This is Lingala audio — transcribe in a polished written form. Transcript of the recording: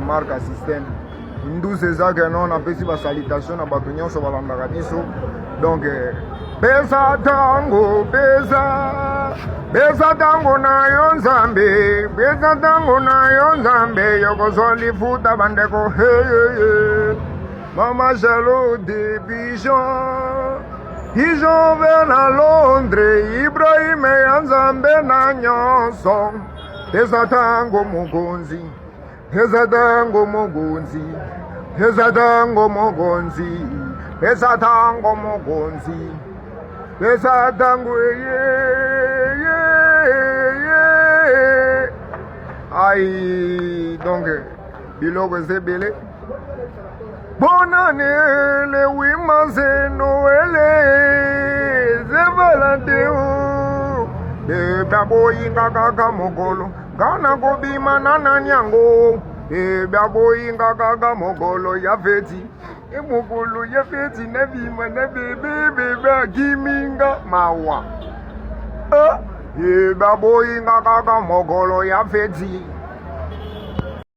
marque système ndu c'est ça que non napesi ba salutation na bato nyonso balandaka biso donc pesa tango pesa tango na yo nzambe pesa tango na yo nzambe yokozolifuta bandeko hey mama jalo de bijon Pigeon vers à Londres, Ibrahim ya nzambe na nyonso. Pesa tango mogonzi, pesa tango mogonzi, pesa tango mogonzi, pesa tango mogonzi, pesa tango ye. Aïe, donc, biloko sebele. Bonne année, le 8 mars, Noël, c'est Valentin. De baboyi ngaka mogolo, gana gobi manana nyango. De baboyi ngaka mogolo ya feti. E mogolo ya feti na bima na bebe giminga mawa. E baboyi ngaka mogolo ya feti.